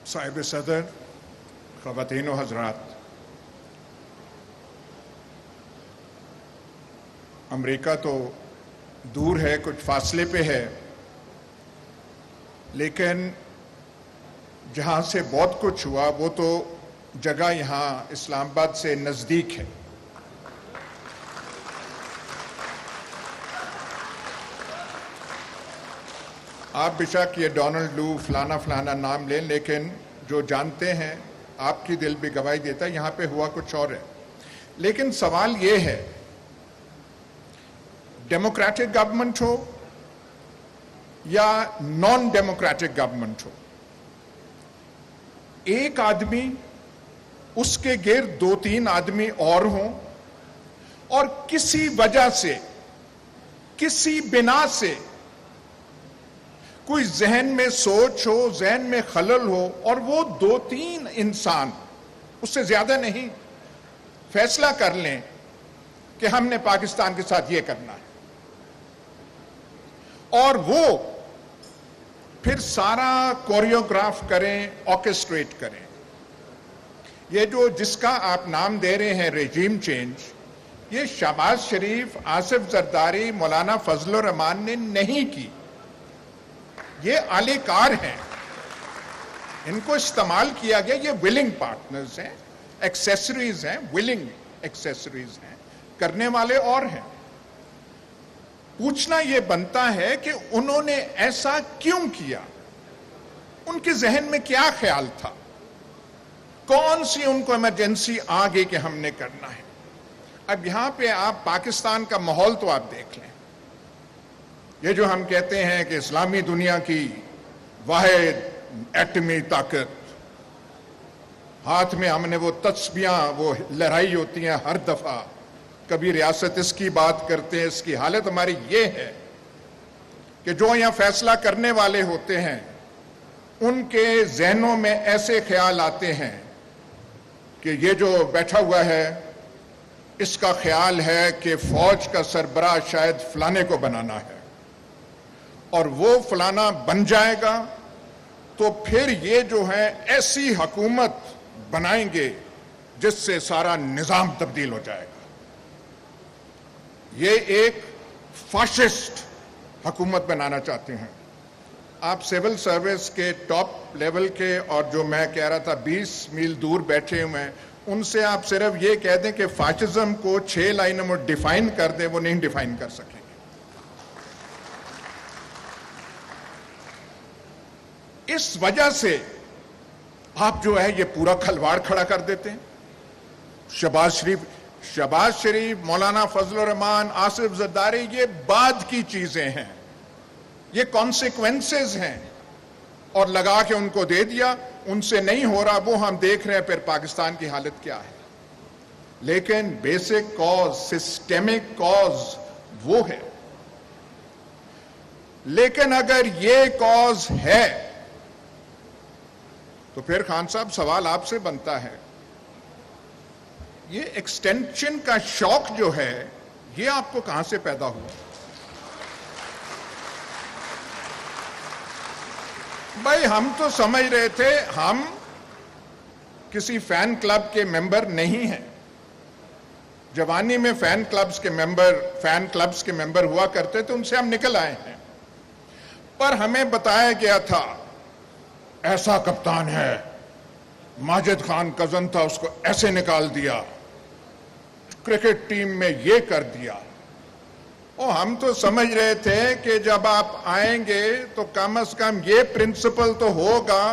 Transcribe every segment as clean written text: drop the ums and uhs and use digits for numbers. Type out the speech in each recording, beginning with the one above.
صاحب صدر، خواتین و حضرات، امریکہ تو دور ہے، کچھ فاصلے پہ ہے، لیکن جہاں سے بہت کچھ ہوا وہ تو جگہ یہاں اسلام آباد سے نزدیک ہے۔ آپ بشک یہ ڈونلڈ لو فلانا فلانا نام لیں، لیکن جو جانتے ہیں آپ کی دل بھی گواہی دیتا ہے یہاں پہ ہوا کچھ اور ہے۔ لیکن سوال یہ ہے، ڈیموکریٹک گورنمنٹ ہو یا نان ڈیموکریٹک گورنمنٹ ہو، ایک آدمی، اس کے گرد دو تین آدمی اور ہوں، اور کسی وجہ سے، کسی بنا سے کوئی ذہن میں سوچ ہو، ذہن میں خلل ہو، اور وہ دو تین انسان، اس سے زیادہ نہیں، فیصلہ کر لیں کہ ہم نے پاکستان کے ساتھ یہ کرنا ہے، اور وہ پھر سارا کوریوگراف کریں، آرکسٹریٹ کریں۔ یہ جو جس کا آپ نام دے رہے ہیں ریجیم چینج، یہ شہباز شریف، آصف زرداری، مولانا فضل الرحمان نے نہیں کی، یہ اعلی کار ہیں، ان کو استعمال کیا گیا، یہ ولنگ پارٹنرز ہیں، ایکسیسریز ہیں، ولنگ ایکسیسریز ہیں، کرنے والے اور ہیں۔ پوچھنا یہ بنتا ہے کہ انہوں نے ایسا کیوں کیا، ان کے ذہن میں کیا خیال تھا، کون سی ان کو ایمرجنسی آ گئی کہ ہم نے کرنا ہے۔ اب یہاں پہ آپ پاکستان کا ماحول تو آپ دیکھ لیں، یہ جو ہم کہتے ہیں کہ اسلامی دنیا کی واحد ایٹمی طاقت، ہاتھ میں ہم نے وہ تسبیحاں وہ لہرائی ہوتی ہیں ہر دفعہ، کبھی ریاست اس کی بات کرتے ہیں، اس کی حالت ہماری یہ ہے کہ جو یہاں فیصلہ کرنے والے ہوتے ہیں ان کے ذہنوں میں ایسے خیال آتے ہیں کہ یہ جو بیٹھا ہوا ہے اس کا خیال ہے کہ فوج کا سربراہ شاید فلانے کو بنانا ہے، اور وہ فلانا بن جائے گا تو پھر یہ جو ہے ایسی حکومت بنائیں گے جس سے سارا نظام تبدیل ہو جائے گا۔ یہ ایک فاشسٹ حکومت بنانا چاہتے ہیں۔ آپ سول سروس کے ٹاپ لیول کے، اور جو میں کہہ رہا تھا 20 میل دور بیٹھے ہوئے ہیں، ان سے آپ صرف یہ کہہ دیں کہ فاشزم کو 6 لائنوں میں ڈیفائن کر دیں، وہ نہیں ڈیفائن کر سکیں گے۔ اس وجہ سے آپ جو ہے یہ پورا کھلواڑ کھڑا کر دیتے ہیں۔ شہباز شریف، مولانا فضل الرحمان، آصف زرداری، یہ بعد کی چیزیں ہیں، یہ کانسیکوینسز ہیں، اور لگا کے ان کو دے دیا، ان سے نہیں ہو رہا، وہ ہم دیکھ رہے ہیں پھر پاکستان کی حالت کیا ہے۔ لیکن بیسک کاز، سسٹمک کاز وہ ہے۔ لیکن اگر یہ کاز ہے تو پھر خان صاحب سوال آپ سے بنتا ہے، یہ ایکسٹینشن کا شوق جو ہے یہ آپ کو کہاں سے پیدا ہوا؟ بھائی ہم تو سمجھ رہے تھے ہم کسی فین کلب کے ممبر نہیں ہیں، جوانی میں فین کلبز کے ممبر ہوا کرتے تھے، ان سے ہم نکل آئے ہیں، پر ہمیں بتایا گیا تھا ایسا کپتان ہے، ماجد خان کزن تھا، اس کو ایسے نکال دیا، کرکٹ ٹیم میں یہ کر دیا۔ اور ہم تو سمجھ رہے تھے کہ جب آپ آئیں گے تو کم از کم یہ پرنسپل تو ہوگا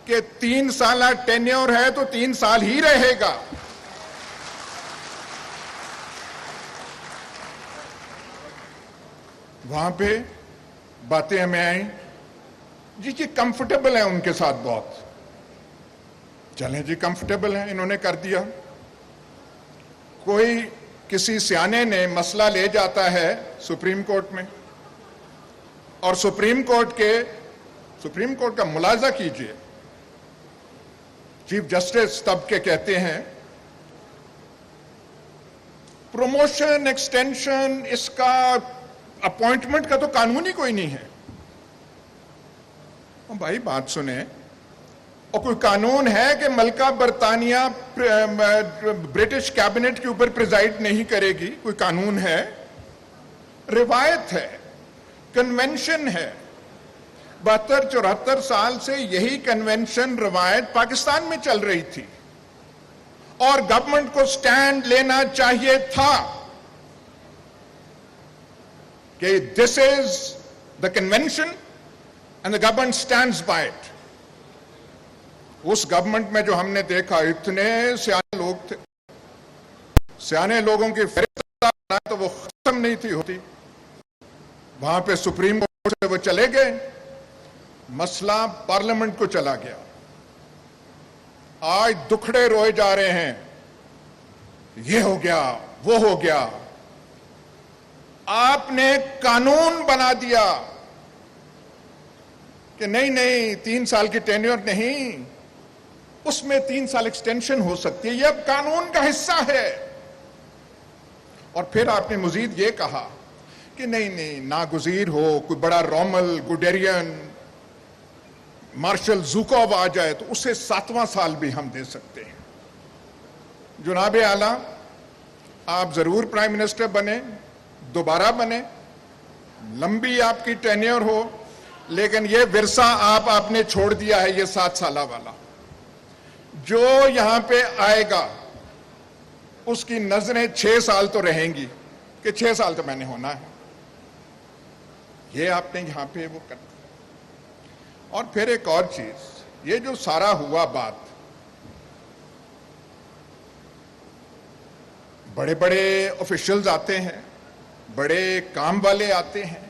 کہ 3 سالہ ٹینیور ہے تو 3 سال ہی رہے گا۔ وہاں پہ باتیں ہمیں آئیں جی کمفرٹیبل ہیں ان کے ساتھ بہت، چلیں جی کمفرٹیبل ہیں، انہوں نے کر دیا۔ کوئی کسی سیانے نے مسئلہ لے جاتا ہے سپریم کورٹ میں، اور سپریم کورٹ کا ملاحظہ کیجئے، چیف جسٹس تب کے کہتے ہیں پروموشن، ایکسٹینشن، اس کا اپوائنٹمنٹ کا تو قانون ہی کوئی نہیں ہے۔ بھائی بات سنیں، اور کوئی قانون ہے کہ ملکہ برطانیہ برٹش کیبنٹ کے اوپر پریزائڈ نہیں کرے گی؟ کوئی قانون ہے؟ روایت ہے، کنونشن ہے. 72-74 سال سے یہی کنونشن روایت پاکستان میں چل رہی تھی، اور گورنمنٹ کو سٹینڈ لینا چاہیے تھا کہ this is the convention and the government stands by it. اس گورنمنٹ میں جو ہم نے دیکھا اتنے سیانے لوگ تھے، سیانے لوگوں کی فہرست تو وہ ختم نہیں تھی ہوتی. وہاں پہ سپریم کورٹ سے وہ چلے گئے، مسئلہ پارلیمنٹ کو چلا گیا. آج دکھڑے روئے جا رہے ہیں، یہ ہو گیا وہ ہو گیا. آپ نے قانون بنا دیا کہ نہیں 3 سال کی ٹینیور نہیں، اس میں 3 سال ایکسٹینشن ہو سکتی ہے، یہ اب قانون کا حصہ ہے. اور پھر آپ نے مزید یہ کہا کہ نہیں ناگزیر ہو کوئی بڑا رومل، گوڈیرین، مارشل زوکوو آ جائے تو اسے 7واں سال بھی ہم دے سکتے ہیں. جناب اعلیٰ، آپ ضرور پرائم منسٹر بنے، دوبارہ بنے، لمبی آپ کی ٹینیور ہو، لیکن یہ ورثہ آپ نے چھوڑ دیا ہے، یہ 7 سالہ والا. جو یہاں پہ آئے گا اس کی نظریں 6 سال تو رہیں گی کہ 6 سال تو میں نے ہونا ہے. یہ آپ نے یہاں پہ وہ کرنا. اور پھر ایک اور چیز، یہ جو سارا ہوا بات، بڑے بڑے آفیشلز آتے ہیں، بڑے کام والے آتے ہیں،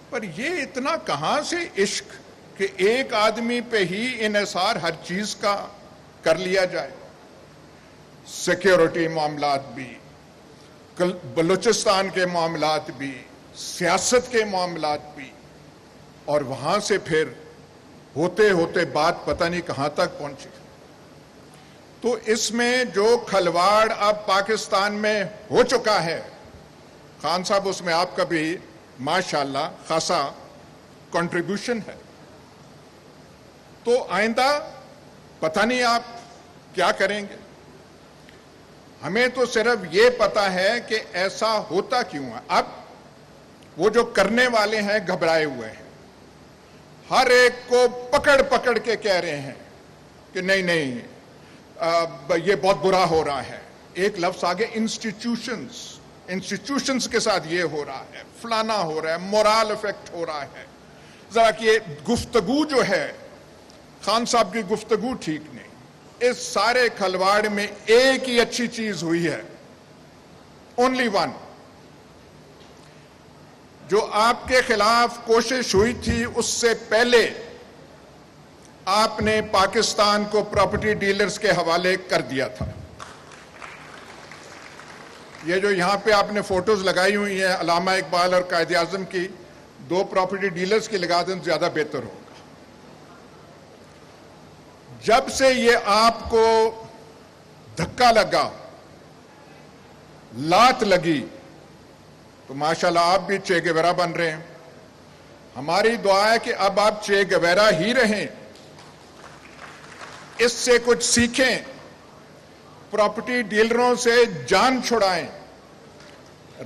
پر یہ اتنا کہاں سے عشق کہ ایک آدمی پہ ہی انحصار ہر چیز کا کر لیا جائے. سیکیورٹی معاملات بھی، بلوچستان کے معاملات بھی، سیاست کے معاملات بھی، اور وہاں سے پھر ہوتے ہوتے بات پتہ نہیں کہاں تک پہنچی. تو اس میں جو کھلواڑ اب پاکستان میں ہو چکا ہے، خان صاحب اس میں آپ کا بھی ماشاءاللہ خاصا کنٹریبیوشن ہے. تو آئندہ پتہ نہیں آپ کیا کریں گے. ہمیں تو صرف یہ پتا ہے کہ ایسا ہوتا کیوں ہے. اب وہ جو کرنے والے ہیں گھبرائے ہوئے ہیں، ہر ایک کو پکڑ کے کہہ رہے ہیں کہ نہیں یہ بہت برا ہو رہا ہے. ایک لفظ آگے، انسٹیٹیوشنز کے ساتھ یہ ہو رہا ہے، فلانا ہو رہا ہے، مورال افیکٹ ہو رہا ہے. ذرا کہ یہ گفتگو جو ہے، خان صاحب کی گفتگو ٹھیک نہیں. اس سارے کھلواڑ میں ایک ہی اچھی چیز ہوئی ہے، اونلی ون. جو آپ کے خلاف کوشش ہوئی تھی اس سے پہلے آپ نے پاکستان کو پراپرٹی ڈیلرز کے حوالے کر دیا تھا. یہ جو یہاں پہ آپ نے فوٹوز لگائی ہوئی ہیں علامہ اقبال اور قائد اعظم کی، 2 پراپرٹی ڈیلرز کی لگا دیں زیادہ بہتر ہوگا. جب سے یہ آپ کو دھکا لگا، لات لگی، تو ماشاءاللہ آپ بھی چے گیورا بن رہے ہیں. ہماری دعا ہے کہ اب آپ چے گیورا ہی رہیں، اس سے کچھ سیکھیں، پراپرٹی ڈیلروں سے جان چھڑائیں.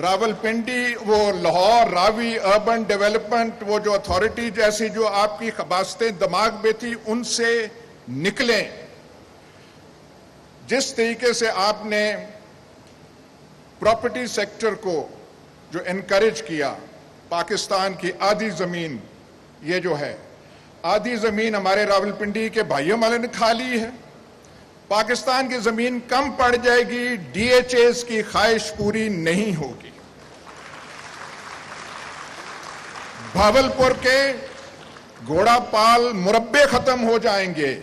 راولپنڈی، وہ لاہور راوی اربن ڈیولپمنٹ، وہ جو اتھارٹی جیسی جو آپ کی خباستیں دماغ میں تھی، ان سے نکلیں. جس طریقے سے آپ نے پراپرٹی سیکٹر کو جو انکریج کیا، پاکستان کی آدھی زمین، یہ جو ہے آدھی زمین ہمارے راولپنڈی کے بھائیوں والے نے کھا لی ہے. پاکستان کی زمین کم پڑ جائے گی، ڈی ایچ ایز کی خواہش پوری نہیں ہوگی. بھاولپور کے گھوڑا پال مربے ختم ہو جائیں گے.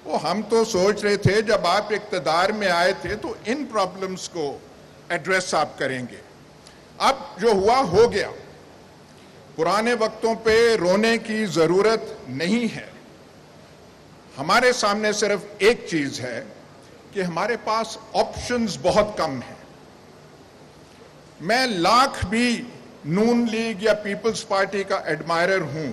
وہ ہم تو سوچ رہے تھے جب آپ اقتدار میں آئے تھے تو ان پرابلمز کو ایڈریس آپ کریں گے. اب جو ہوا ہو گیا. پرانے وقتوں پہ رونے کی ضرورت نہیں ہے. ہمارے سامنے صرف ایک چیز ہے کہ ہمارے پاس آپشنز بہت کم ہیں. میں لاکھ بھی نون لیگ یا پیپلز پارٹی کا ایڈمائرر ہوں،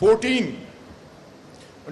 14।